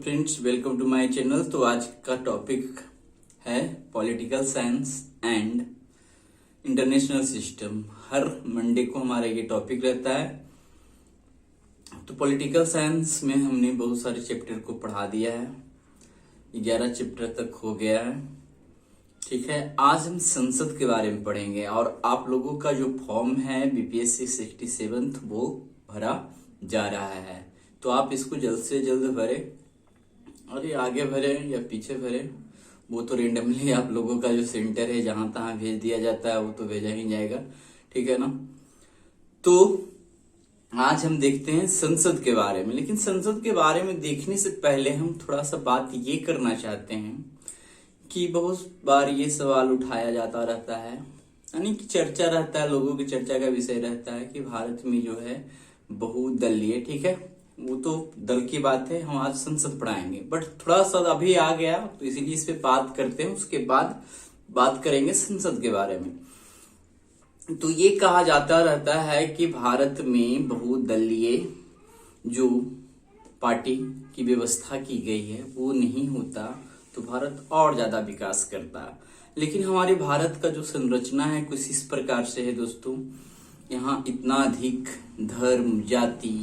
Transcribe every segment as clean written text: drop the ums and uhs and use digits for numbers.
Students, welcome to my channel. तो आज का टॉपिक है political science and international system. हर मंडे को हमारा ये टॉपिक रहता है। तो पॉलिटिकल साइंस में हमने बहुत सारे चैप्टर को पढ़ा दिया है, 11 चैप्टर तक हो गया है। ठीक है, आज हम संसद के बारे में पढ़ेंगे और आप लोगों का जो फॉर्म है बीपीएससी 67 वो भरा जा रहा है। तो आप इसको जल्द से जल्द भरें, और ये आगे भरे या पीछे भरे वो तो रेंडमली आप लोगों का जो सेंटर है जहां तहां भेज दिया जाता है वो तो भेजा ही जाएगा। ठीक है ना। तो आज हम देखते हैं संसद के बारे में, लेकिन संसद के बारे में देखने से पहले हम थोड़ा सा बात ये करना चाहते हैं कि बहुत बार ये सवाल उठाया जाता रहता है, यानी कि चर्चा रहता है, लोगों की चर्चा का विषय रहता है कि भारत में जो है बहुदलीय, ठीक है, वो तो दल की बात है, हम आज संसद पढ़ाएंगे, बट थोड़ा सा अभी आ गया तो इसीलिए इस पे बात करते हैं, उसके बाद बात करेंगे संसद के बारे में। तो ये कहा जाता रहता है कि भारत में बहुदलीय जो पार्टी की व्यवस्था की गई है वो नहीं होता तो भारत और ज्यादा विकास करता। लेकिन हमारे भारत का जो संरचना है कुछ इस प्रकार से है दोस्तों, यहाँ इतना अधिक धर्म, जाति,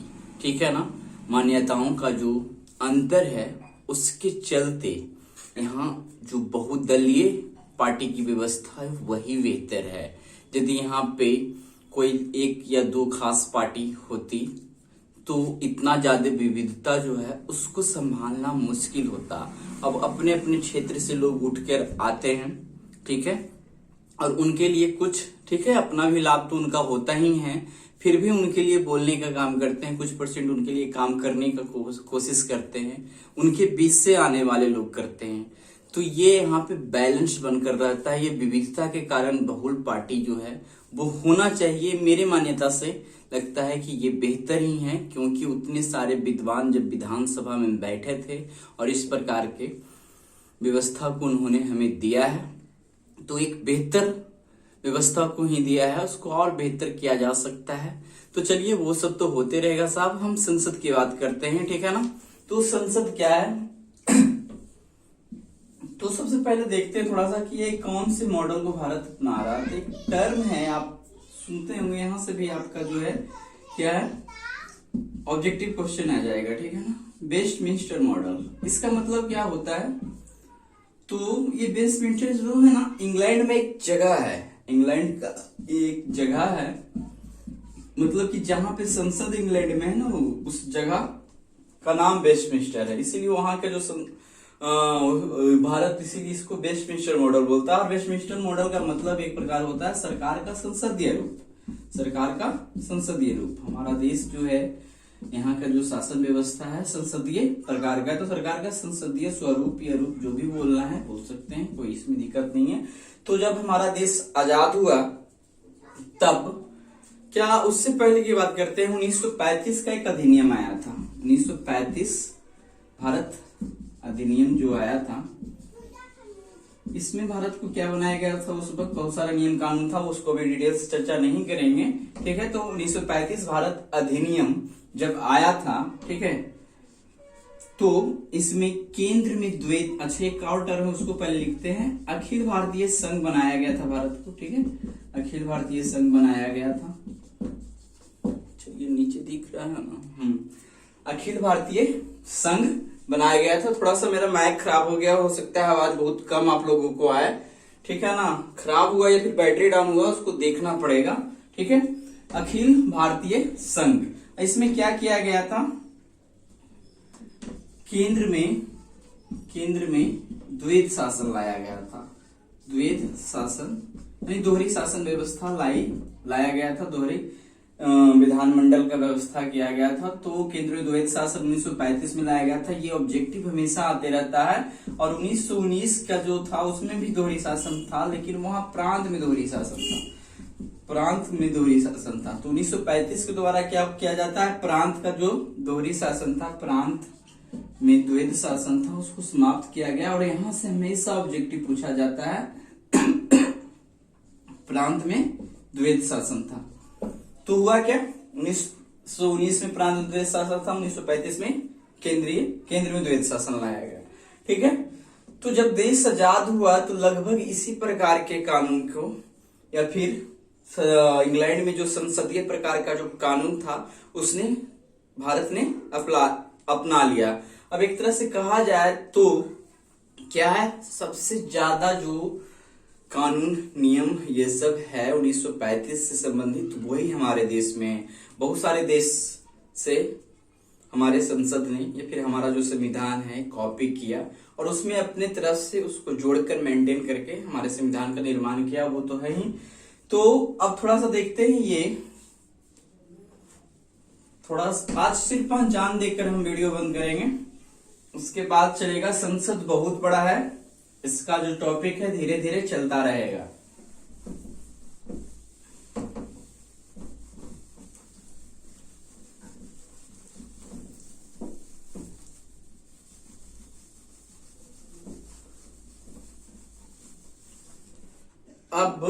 ठीक है ना, मान्यताओं का जो अंतर है उसके चलते यहाँ जो बहुदलीय पार्टी की व्यवस्था है वही बेहतर है। यदि यहाँ पे कोई एक या दो खास पार्टी होती तो इतना ज्यादा विविधता जो है उसको संभालना मुश्किल होता। अब अपने अपने क्षेत्र से लोग उठकर आते हैं, ठीक है, और उनके लिए कुछ, ठीक है, अपना भी लाभ तो उनका होता ही है, फिर भी उनके लिए बोलने का काम करते हैं, कुछ परसेंट उनके लिए काम करने का कोशिश करते हैं, उनके बीच से आने वाले लोग करते हैं। तो ये यहाँ पे बैलेंस बनकर रहता है। ये विविधता के कारण बहुल पार्टी जो है वो होना चाहिए। मेरे मान्यता से लगता है कि ये बेहतर ही है, क्योंकि उतने सारे विद्वान जब विधानसभा में बैठे थे और इस प्रकार के व्यवस्था को उन्होंने हमें दिया है, तो एक बेहतर व्यवस्था को ही दिया है, उसको और बेहतर किया जा सकता है। तो चलिए वो सब तो होते रहेगा साहब, हम संसद की बात करते हैं, ठीक है ना। तो संसद क्या है तो सबसे पहले देखते हैं थोड़ा सा कि ये कौन से मॉडल को भारत अपना रहा है। एक टर्म है, आप सुनते होंगे, यहां से भी आपका जो है क्या है ऑब्जेक्टिव क्वेश्चन आ जाएगा, ठीक है ना। वेस्टमिंस्टर मॉडल, इसका मतलब क्या होता है, तो ये वेस्टमिंस्टर जो है ना इंग्लैंड में एक जगह है, इंग्लैंड का एक जगह है, मतलब कि जहां पे संसद इंग्लैंड में है ना उस जगह का नाम वेस्टमिंस्टर है, इसीलिए वहां का जो भारत इसीलिए इसको वेस्टमिंस्टर मॉडल बोलता है। और वेस्टमिंस्टर मॉडल का मतलब एक प्रकार होता है सरकार का संसदीय रूप, सरकार का संसदीय रूप। हमारा देश जो है यहाँ का जो शासन व्यवस्था है संसदीय प्रकार का है, तो सरकार का संसदीय स्वरूप या रूप जो भी बोलना है बोल सकते हैं, कोई इसमें दिक्कत नहीं है। तो जब हमारा देश आजाद हुआ तब क्या, उससे पहले की बात करते हैं, 1935 का एक अधिनियम आया था। 1935 भारत अधिनियम जो आया था, इसमें भारत को क्या बनाया गया था, उस वक्त बहुत सारा नियम कानून था, उसको भी डिटेल से चर्चा नहीं करेंगे, ठीक है। तो 1935 भारत अधिनियम जब आया था, ठीक है, तो इसमें केंद्र में द्वैत, अच्छा एक और टर्म है उसको पहले लिखते हैं, अखिल भारतीय संघ बनाया गया था भारत को, ठीक है, अखिल भारतीय संघ बनाया गया था। चलिए नीचे दिख रहा है ना, अखिल भारतीय संघ बनाया गया था। थोड़ा सा मेरा माइक खराब हो गया, हो सकता है आवाज बहुत कम आप लोगों को आए, ठीक है ना, खराब हुआ या फिर बैटरी डाउन हुआ उसको देखना पड़ेगा, ठीक है। अखिल भारतीय संघ, इसमें क्या किया गया था, केंद्र में द्वैत शासन लाया गया था, द्वैत शासन यानी दोहरी शासन व्यवस्था लाया गया था, दोहरी विधानमंडल का व्यवस्था किया गया था। तो केंद्रीय द्वैत शासन 1935 में लाया गया था। ये ऑब्जेक्टिव हमेशा आते रहता है, और 1919 का जो था उसमें भी दोहरी शासन था, लेकिन वहां प्रांत में दोहरी शासन था, प्रांत में दोहरी शासन था। तो 1935 के द्वारा क्या किया जाता है, प्रांत का जो दोहरी शासन था, प्रांत में द्वैत शासन था, उसको समाप्त किया गया। और यहां से हमेशा ऑब्जेक्टिव पूछा जाता है प्रांत में द्वैत शासन था। तो हुआ क्या, 1919 में प्रांत द्वैत शासन था, 1935 में केंद्र में द्वैध शासन लाया गया। ठीक है, तो जब देश आजाद हुआ तो लगभग इसी प्रकार के कानून को, या फिर इंग्लैंड में जो संसदीय प्रकार का जो कानून था उसने भारत ने अपना लिया। अब एक तरह से कहा जाए तो क्या है, सबसे ज्यादा जो कानून नियम ये सब है 1935 से संबंधित वही हमारे देश में है। बहुत सारे देश से हमारे संसद ने या फिर हमारा जो संविधान है कॉपी किया और उसमें अपने तरफ से उसको जोड़कर मेंटेन करके हमारे संविधान का निर्माण किया, वो तो है ही। तो अब थोड़ा सा देखते हैं, ये थोड़ा आज सिर्फ पहचान देखकर हम वीडियो बंद करेंगे, उसके बाद चलेगा। संसद बहुत बड़ा है, इसका जो टॉपिक है धीरे धीरे चलता रहेगा। अब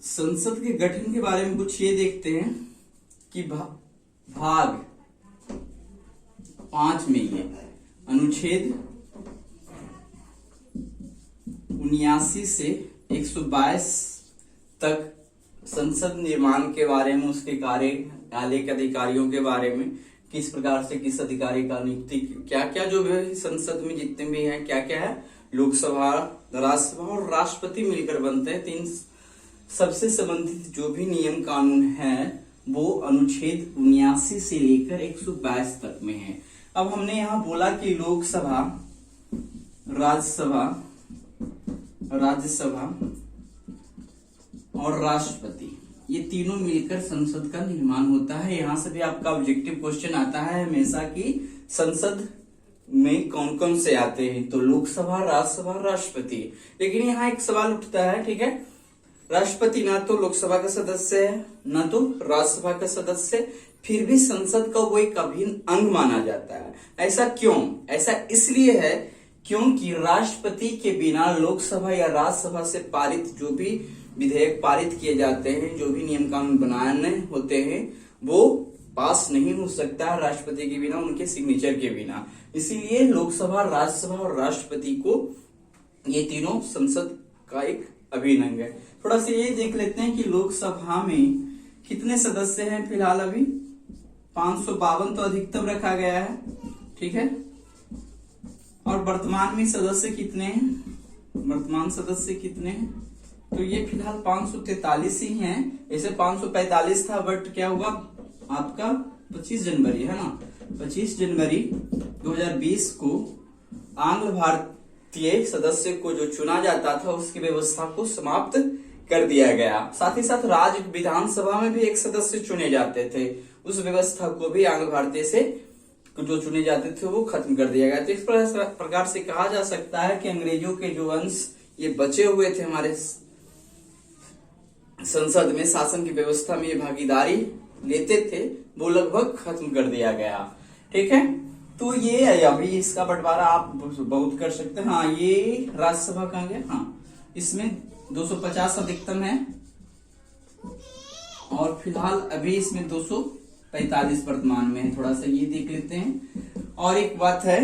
संसद के गठन के बारे में कुछ ये देखते हैं कि भाग 5 में ये अनुच्छेद 79 से 122 तक संसद निर्माण के बारे में, उसके कार्यालय के अधिकारियों के बारे में, किस प्रकार से किस अधिकारी का नियुक्ति, क्या क्या जो भी संसद में जितने भी हैं क्या क्या है, लोकसभा, राज्यसभा और राष्ट्रपति मिलकर बनते हैं। तीन सबसे संबंधित जो भी नियम कानून है वो अनुच्छेद 79 से लेकर 122 तक में है। अब हमने यहां बोला कि लोकसभा, राज्यसभा और राष्ट्रपति ये तीनों मिलकर संसद का निर्माण होता है। यहां से भी आपका ऑब्जेक्टिव क्वेश्चन आता है हमेशा कि संसद में कौन कौन से आते हैं, तो लोकसभा, राज्यसभा, राष्ट्रपति। लेकिन यहाँ एक सवाल उठता है, ठीक है, राष्ट्रपति ना तो लोकसभा का सदस्य है ना तो राज्यसभा का सदस्य, फिर भी संसद का वो एक अभिन्न अंग माना जाता है। ऐसा क्यों? ऐसा इसलिए है क्योंकि राष्ट्रपति के बिना लोकसभा या राज्यसभा से पारित जो भी विधेयक पारित किए जाते हैं, जो भी नियम कानून बनाने होते हैं, वो पास नहीं हो सकता राष्ट्रपति के बिना, उनके सिग्नेचर के बिना। इसीलिए लोकसभा, राज्यसभा और राष्ट्रपति को ये तीनों संसद का एक अभिन्न अंग है। थोड़ा सा ये देख लेते हैं कि लोकसभा में कितने सदस्य हैं। फिलहाल अभी 552 तो अधिकतम रखा गया है, ठीक है, और वर्तमान में सदस्य कितने हैं, वर्तमान सदस्य कितने हैं, तो ये फिलहाल 543 ही हैं। ऐसे 545 था, बट क्या हुआ आपका 25 जनवरी है ना, 25 जनवरी 2020 को आंग्ल भारतीय सदस्य को जो चुना जाता था उसकी व्यवस्था को समाप्त कर दिया गया। साथ ही साथ राज्य विधानसभा में भी एक सदस्य चुने जाते थे, उस व्यवस्था को भी आंग्ल भारतीय से जो चुने जाते थे वो खत्म कर दिया गया। तो इस प्रकार से कहा जा सकता है कि अंग्रेजों के जो अंश ये बचे हुए थे हमारे संसद में, शासन की व्यवस्था में ये भागीदारी लेते थे, वो लगभग खत्म कर दिया गया। ठीक है, तो ये अभी इसका बंटवारा आप बहुत कर सकते हैं। हाँ, ये राज्यसभा कहाँ गया, हाँ, इसमें 250 अधिकतम है और फिलहाल अभी इसमें 245 वर्तमान में है। थोड़ा सा ये देख लेते हैं। और एक बात है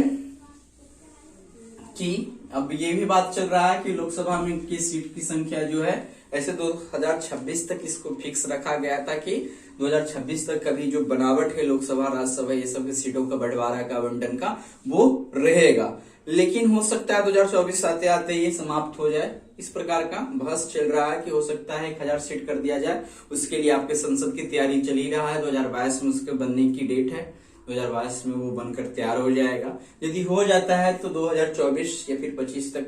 कि अब ये भी बात चल रहा है कि लोकसभा में की सीट की संख्या जो है ऐसे 2026 तक इसको फिक्स रखा गया था कि 2026 तक कभी जो बनावट है लोकसभा, राज्यसभा ये सब की सीटों का बंटवारा का, आवंटन का, वो रहेगा। लेकिन हो सकता है 2024 आते आते ये समाप्त हो जाए। इस प्रकार का बहस चल रहा है कि हो सकता है 1000 सीट कर दिया जाए। उसके लिए आपके संसद की तैयारी चल ही रहा है। 2022 में उसके बनने की डेट है, 2022 में वो बनकर तैयार हो जाएगा। यदि हो जाता है तो 2024 या फिर 25 तक,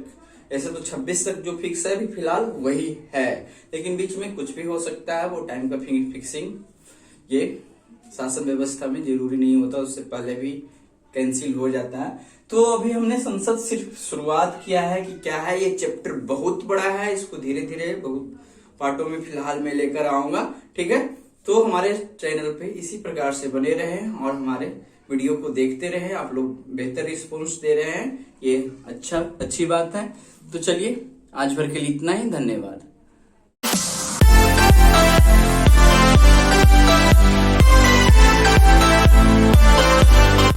ऐसे तो 26 तक जो फिक्स है अभी फिलहाल वही है, लेकिन बीच में कुछ भी हो सकता है। वो टाइम का फिक्सिंग ये शासन व्यवस्था में जरूरी नहीं होता, उससे पहले भी कैंसिल हो जाता है। तो अभी हमने संसद सिर्फ शुरुआत किया है कि क्या है, ये चैप्टर बहुत बड़ा है, इसको धीरे धीरे बहुत पार्टों में फिलहाल मैं लेकर आऊंगा। ठीक है, तो हमारे चैनल पे इसी प्रकार से बने रहें और हमारे वीडियो को देखते रहें। आप लोग बेहतर रिस्पॉन्स दे रहे हैं, ये अच्छी बात है। तो चलिए आज भर के लिए इतना ही, धन्यवाद।